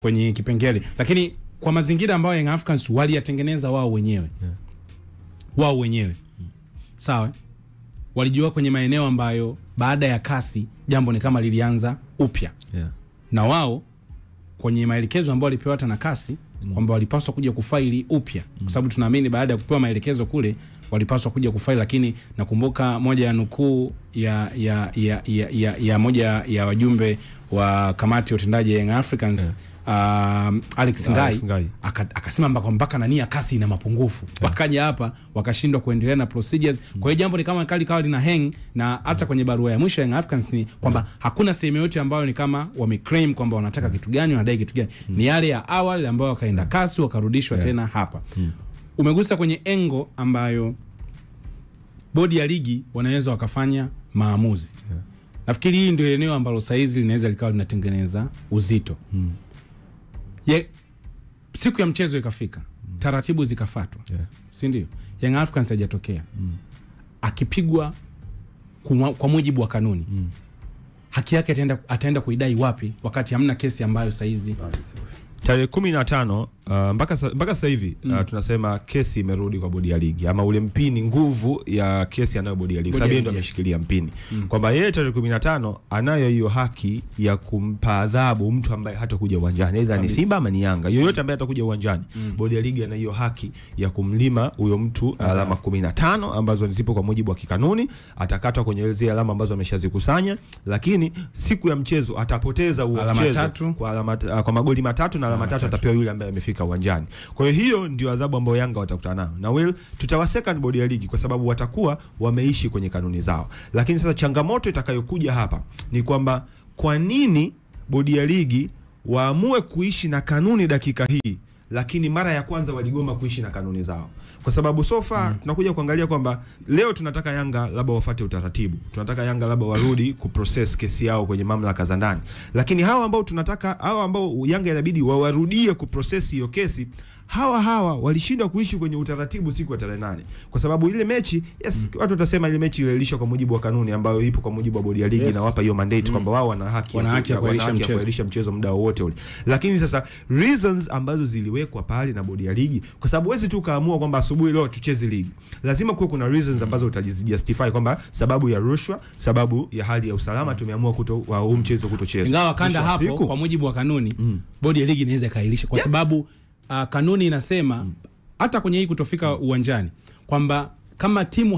kwenye kipengele, lakini kwa mazingira ambayo Young Africans waliyatengeneza wao wenyewe. Wao wenyewe. Sawa? Walijua kwenye maeneo ambayo baada ya kasi jambo ni kama lilianza upya. Na wao kwenye maelekezo ambayo walipewa hata na kasi kwamba walipaswa kuja kufaili upya, kwa sababu tunaamini baada ya kupewa maelekezo kule walipaswa kuja kufaili. Lakini nakumbuka moja ya nukuu ya moja ya wajumbe wa kamati ya utendaji ya Young Africans, Alex Ngai akasema mpaka nani ya kasi ina mapungufu. Wakaja hapa wakashindwa kuendelea na procedures. Kwa hiyo jambo ni kama kawa lina hang, na hata kwenye barua ya mwisho ya Young Africans ni kwamba hakuna sehemu yote ambayo ni kama wameclaim kwamba wanataka kitu gani, wanadai kitu gani. Ni yale ya awali ambayo wakaenda kasi wakarudishwa tena hapa. Umegusa kwenye engo ambayo bodi ya ligi wanaweza wakafanya maamuzi. Nafikiri hii ndio eneo ambalo saizi linaweza likawa linatengeneza uzito. Siku ya mchezo ikafika, taratibu zikafuatwa. Si ndio? Young Africans hajatokea. Akipigwa kwa mujibu wa kanuni. Haki yake ataenda kuidai wapi wakati hamna kesi ambayo saizi tarehe 15 mpaka sasa hivi tunasema kesi imerudi kwa bodi ya ligi, ama ule mpini nguvu ya kesi anayo bodi ya ligi, sababu ndio ameshikilia mpini kwamba yeye tarehe 15 anayo hiyo haki ya kumpa adhabu mtu ambaye hatakuja uwanjani, aidha ni Simba ama ni Yanga, yoyote ambaye atakuja uwanjani. Bodi ya ligi ana hiyo haki ya kumlima huyo mtu alama 15 ambazo zipo kwa mujibu wa kikanuni. Atakatwa kwenye zile alama ambazo ameshazikusanya, lakini siku ya mchezo atapoteza huo mchezo kwa magoli matatu, na alama 3 atapewa yule ambaye amefika uwanjani. Kwa hiyo ndio adhabu ambayo Yanga watakutana nayo. Na will tutawaseka ni bodi ya ligi kwa sababu watakuwa wameishi kwenye kanuni zao. Lakini sasa changamoto itakayokuja hapa ni kwamba kwa nini bodi ya ligi waamue kuishi na kanuni dakika hii, lakini mara ya kwanza waligoma kuishi na kanuni zao. Kwa sababu so far tunakuja kuangalia kwamba leo tunataka Yanga labda wafuate utaratibu. Tunataka Yanga labda warudi kuprocess kesi yao kwenye mamlaka za ndani. Lakini hawa ambao Yanga inabidi wawarudie kuprocess hiyo kesi, hawa walishindwa kuishi kwenye utaratibu siku ya tarehe 8. Kwa sababu ile mechi, watu watasema ile mechi iliisha kwa mujibu wa kanuni ambayo ipo kwa mujibu wa bodi ya ligi, na wapa hiyo mandate kwamba wao wana haki ya kuahirisha mchezo muda wote ule. Lakini sasa reasons ambazo ziliwekwa pale na bodi ya ligi, kwa sababu wewe tu kaamua kwamba asubuhi leo tucheze ligi, lazima kuwe kuna reasons ambazo utajustify kwamba sababu ya rushwa, sababu ya hali ya usalama tumeamua huu mchezo kutocheza. Ingawa kanda hapo kwa mujibu wa kanuni bodi ya ligi inaweza kailisha kwa sababu kanuni inasema hata kwenye hii kutofika uwanjani kwamba kama timu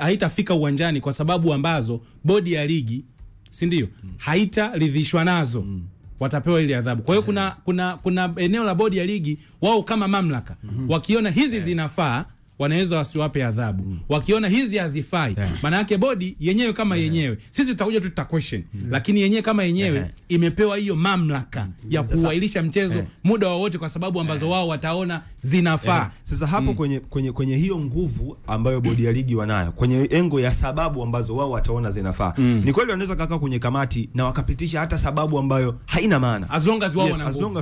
haitafika uwanjani kwa sababu ambazo bodi ya ligi, si ndio, haitaridhishwa nazo, watapewa ile adhabu. Kwa hiyo kuna eneo la bodi ya ligi wao kama mamlaka wakiona hizi zinafaa wanaweza wasiwape adhabu. Wakiona hizi hazifai, maana yake bodi yenyewe kama yenyewe, sisi tutakuja tuta question, lakini yenyewe kama yenyewe imepewa hiyo mamlaka ya kuwailisha mchezo muda wowote kwa sababu ambazo wao wataona zinafaa. Sasa hapo kwenye hiyo nguvu ambayo bodi ya ligi wanayo, kwenye engo ya sababu ambazo wao wataona zinafaa, ni kweli wanaweza kukaa kwenye kamati na wakapitisha hata sababu ambayo haina maana, as long as wao wana nguvu,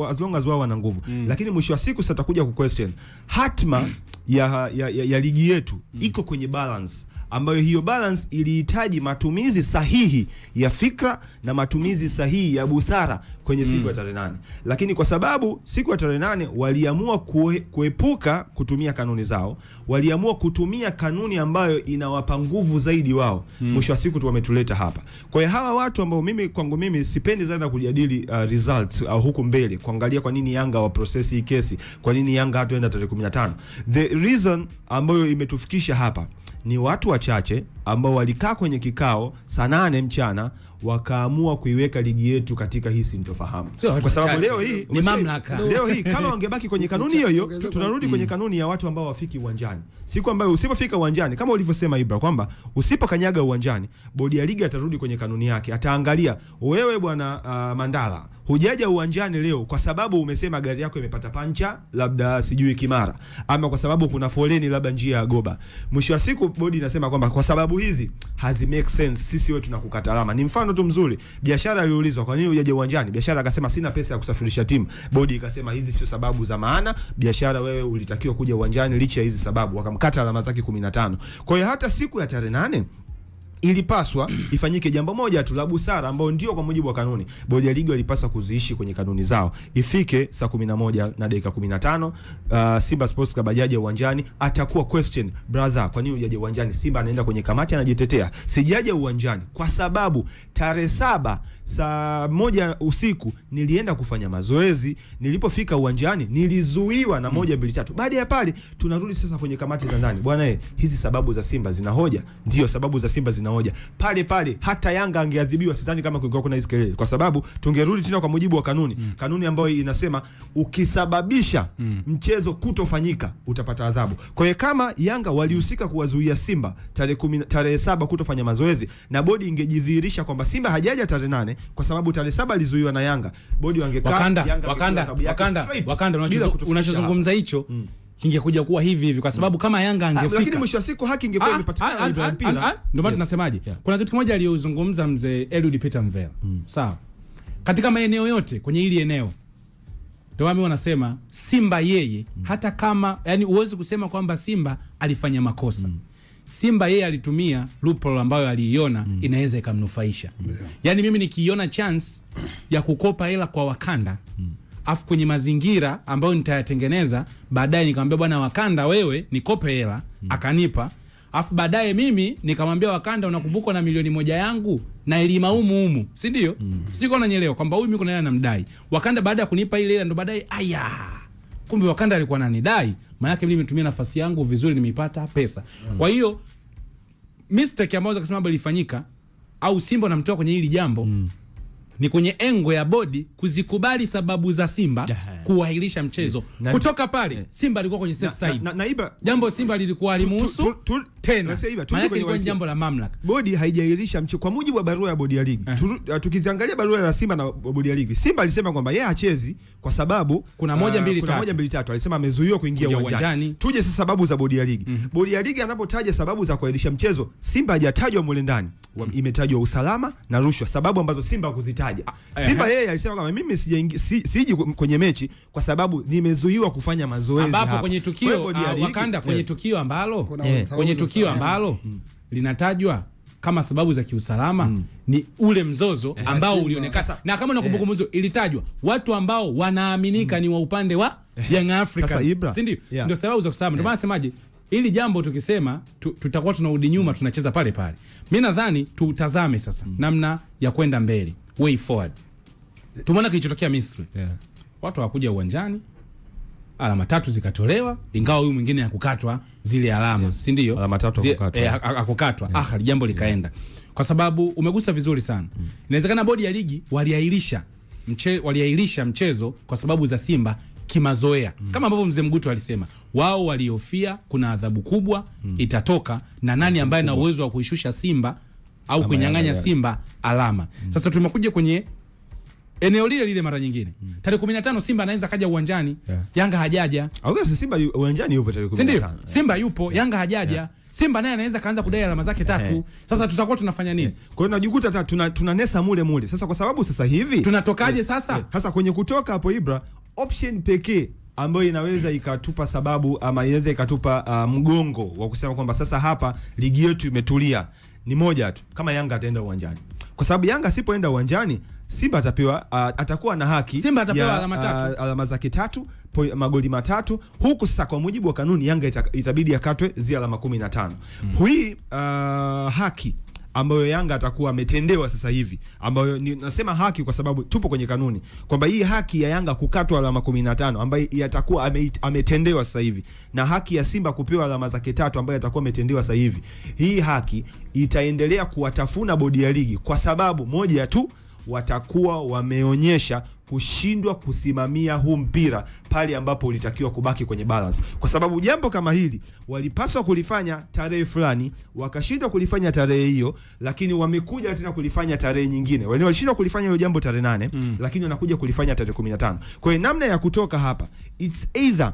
as long as wao wana nguvu. Lakini mwisho wa siku sasa tutakuja ku question hatma ya ligi yetu iko kwenye balance, ambayo hiyo balance ilihitaji matumizi sahihi ya fikra na matumizi sahihi ya busara kwenye siku ya tarehe 8. Lakini kwa sababu siku ya tarehe 8 waliamua kuepuka kutumia kanuni zao, waliamua kutumia kanuni ambayo inawapa nguvu zaidi wao, mwisho wa siku tu wametuleta hapa. Kwa hiyo hawa watu ambao kwangu mimi sipendi sana kujadili results au huku mbele, kuangalia kwa nini Yanga wa process hii kesi, kwa nini Yanga hatuenda tarehe 15. The reason ambayo imetufikisha hapa ni watu wachache ambao walikaa kwenye kikao saa 8 mchana wakaamua kuiweka ligi yetu katika hii sintofahamu. Kwa sababu leo hii ni mamlaka. Leo hii kama wangebaki kwenye kanuni hiyo, tunarudi kwenye kanuni ya watu ambao wafiki uwanjani. Siku ambayo usipofika uwanjani, kama ulivyosema Ibra kwamba usipokanyaga uwanjani, bodi ya ligi atarudi kwenye kanuni yake. Ataangalia wewe bwana Mandala, hujaja uwanjani leo kwa sababu umesema gari yako imepata pancha labda sijui Kimara, ama kwa sababu kuna foleni labda njia ya Goba. Mwisho wa siku bodi inasema kwamba kwa sababu hizi hazi make sense, sisi wewe tunakukata alama. Ni mfano tu mzuri. Biashara aliulizwa kwa nini hujaje uwanjani, Biashara akasema sina pesa ya kusafirisha timu. Bodi ikasema hizi sio sababu za maana, Biashara wewe ulitakiwa kuja uwanjani licha hizi sababu, wakamkata alama zake 15. Kwa hiyo hata siku ya tarehe 8 ilipaswa ifanyike jambo moja tu la busara, ambao ndio kwa mujibu wa kanuni bodi ya ligi walipaswa kuziishi kwenye kanuni zao. Ifike saa 11 na dakika 15, Simba Sports Club ajaje uwanjani, atakuwa question, brother, kwa nini hujaje uwanjani? Simba anaenda kwenye kamati anajitetea, sijaje uwanjani kwa sababu tarehe 7 saa 1 usiku nilienda kufanya mazoezi, nilipofika uwanjani nilizuiwa na 1 2 3. Baada ya pale tunarudi sasa kwenye kamati za ndani. Bwana hizi sababu za Simba zina hoja. Ndio, sababu za Simba zina hoja. Pale hata Yanga angeadhibiwa, sidhani kama kungekuwa kuna hizo kelele, kwa sababu tungerudi tena kwa mujibu wa kanuni. Kanuni ambayo inasema ukisababisha mchezo kutofanyika utapata adhabu. Kwa hiyo kama Yanga walihusika kuwazuia Simba tarehe 7 kutofanya mazoezi, na bodi ingejidhihirisha kwamba Simba hajaja tarehe 8 kwa sababu tarehe 7 alizuiwa na Yanga, bodi wangekaa Wakanda unachozungumza hicho kingekuja kuwa hivi kwa sababu kama Yanga angefika, lakini mwisho wa siku haki ingekuwa imepatikana bila mpira. Ndio maana tunasemaje, kuna kitu kimoja aliyozungumza mzee Eliud Peter Mvera. Sawa, katika maeneo yote kwenye hili eneo ndio wao wanasema Simba yeye hata kama yani uweze kusema kwamba Simba alifanya makosa. Simba yeye alitumia loophole ambayo aliiona inaweza ikamnufaisha. Yani mimi nikiiona chance ya kukopa hela kwa Wakanda, afu kwenye mazingira ambayo nitayatengeneza baadaye, nikamwambia bwana Wakanda wewe nikope hela, akanipa. Afu baadaye mimi nikamwambia Wakanda unakumbuka na milioni 1 yangu na elimu si ndio? Sijui kama unanielewa kwamba huyu mimi kuna hela namdai. Wakanda baada ya kunipa ile hela ndo baadaye kumbe Wakanda alikuwa ananidai, maana yake mimi nimetumia nafasi yangu vizuri, nimeipata pesa. Kwa hiyo mistake ambayo akasema ilifanyika au Simba namtoa kwenye hili jambo ni kwenye engo ya bodi kuzikubali sababu za Simba kuahirisha mchezo. Kutoka pale Simba alikuwa kwenye safe side. Jambo Simba lilikuwa alimuhusu tena. Maana kwenye jambo la mamlaka. Bodi haijairisha mchezo kwa mujibu wa barua ya bodi ya ligi. Tukiziangalia barua ya Simba na bodi ya ligi, Simba alisema kwamba yeye hachezi kwa sababu kuna 1 2 3. Alisema amezuiwa kuingia uwanjani. Tuje sasa sababu za bodi ya ligi. Bodi ya ligi anapotaja sababu za kuahirisha mchezo, Simba hajatajwa mule ndani. Imetajwa usalama na rushwa, sababu ambazo Simba hakuzitaja. Simba yeye alisema kwamba mimi siji kwenye mechi kwa sababu nimezuiwa kufanya mazoezi hapa. Ambapo kwenye tukio Wakanda kwenye tukio ambalo linatajwa kama sababu za kiusalama ni ule mzozo ambao ulionekana. Na kama unakumbuka mzozo ilitajwa watu ambao wanaaminika ni wa upande wa Young Africans. Si ndio? Ndio sababu za usalama. Ndio maana nasemaje, ili jambo tukisema tutakuwa tunarudi nyuma, tunacheza pale pale. Mimi nadhani tutazame sasa namna ya kwenda mbele, way forward. Tumeona kilichotokea Misri. Watu hawakuja uwanjani, alama 3 zikatolewa, ingawa huyu mwingine hakukatwa zile alama, si ndio? Alama 3 hakukatwa. Jambo likaenda. Kwa sababu umegusa vizuri sana. Inawezekana bodi ya ligi waliahirisha mchezo kwa sababu za Simba kimazoea. Kama ambavyo mzee Mguto alisema, wao walihofia kuna adhabu kubwa itatoka na nani ambaye ana uwezo wa kuishusha Simba au kunyang'anya Simba alama. Sasa tumekuja kwenye eneo lile mara nyingine. Tarehe 15 Simba anaweza kaja uwanjani, Yanga hajaja. Au Simba uwanjani yupo tarehe 15. Simba yupo, Yanga hajaja. Simba naye anaweza kaanza kudai alama zake 3. Sasa tutakuwa tunafanya nini? Kwa hiyo najikuta tunanesa mule. Sasa kwa sababu sasa hivi tunatokaje sasa? Sasa kwenye kutoka hapo Ibra, option pekee ambayo inaweza ikatupa sababu ama inaweza ikatupa mgongo wa kusema kwamba sasa hapa ligi yetu imetulia ni moja tu, kama Yanga ataenda uwanjani. Kwa sababu Yanga sipoenda uwanjani, Simba atapewa atakuwa na haki. Simba atapewa alama 3. Alama zake 3, magoli 3. Huku sasa kwa mujibu wa kanuni Yanga itabidi akatwe zile alama 15. Hii haki ambayo Yanga atakuwa ametendewa sasa hivi, ambayo nasema haki kwa sababu tupo kwenye kanuni kwamba hii haki ya Yanga kukatwa alama 15 ambayo yatakuwa ametendewa sasa hivi, na haki ya Simba kupewa alama zake 3 ambayo yatakuwa ametendewa sasa hivi, hii haki itaendelea kuwatafuna bodi ya ligi kwa sababu moja tu, watakuwa wameonyesha kushindwa kusimamia huu mpira pale ambapo ulitakiwa kubaki kwenye balance. Kwa sababu jambo kama hili walipaswa kulifanya tarehe fulani, wakashindwa kulifanya tarehe hiyo, lakini wamekuja tena kulifanya tarehe nyingine. Walishindwa kulifanya hilo jambo tarehe 8, lakini wanakuja kulifanya tarehe 15. Kwa hiyo namna ya kutoka hapa, it's either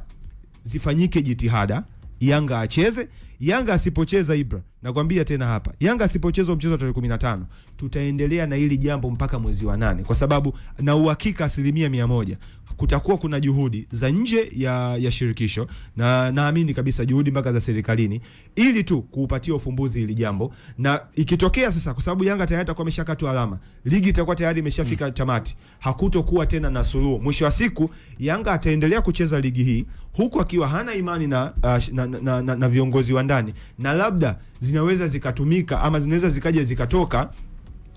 zifanyike jitihada, Yanga acheze. Yanga asipocheza Ibra, nakwambia tena hapa, Yanga asipocheza mchezo tarehe 15, tutaendelea na hili jambo mpaka mwezi wa 8, kwa sababu na uhakika 100% kutakuwa kuna juhudi za nje ya shirikisho, na naamini kabisa juhudi mpaka za serikalini, ili tu kuupatia ufumbuzi hili jambo. Na ikitokea sasa, kwa sababu Yanga tayari atakuwa ameshakatwa alama, ligi itakuwa tayari imeshafika tamati, hakutokuwa tena na suluhu. Mwisho wa siku Yanga ataendelea kucheza ligi hii huku akiwa hana imani na viongozi wa ndani, na labda zinaweza zikatumika ama zinaweza zikaja zikatoka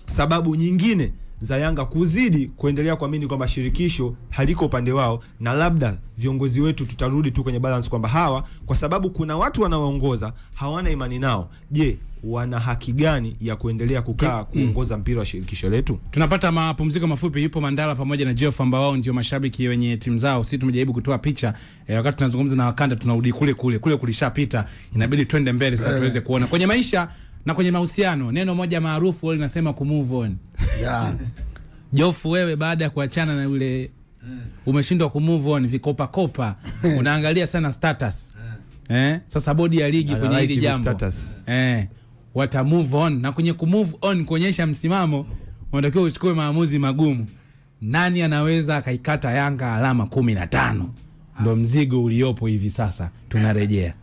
sababu nyingine za Yanga kuzidi kuendelea kuamini kwamba shirikisho haliko upande wao, na labda viongozi wetu tutarudi tu kwenye balance kwamba hawa, kwa sababu kuna watu wanaoongoza hawana imani nao, je, wana haki gani ya kuendelea kukaa kuongoza mpira wa shirikisho letu? Tunapata mapumziko mafupi. Yupo Mandala pamoja na Geoff ambao wao ndio mashabiki wenye timu zao. Sisi tumejaribu kutoa picha wakati tunazungumza na Wakanda, tunarudi kule kulishapita, inabidi twende mbele sasa tuweze kuona kwenye maisha na kwenye mahusiano. Neno moja maarufu wao linasema ku move on. Yeah. Geoff, wewe baada ya kuachana na yule umeshindwa ku move on, vikopa kopa unaangalia sana status. Sasa bodi ya ligi kwenye hili jambo wata move on, na kwenye ku move on kuonyesha msimamo unatakiwa uchukue maamuzi magumu. Nani anaweza akaikata Yanga alama 15? Ndio mzigo uliopo hivi sasa. Tunarejea.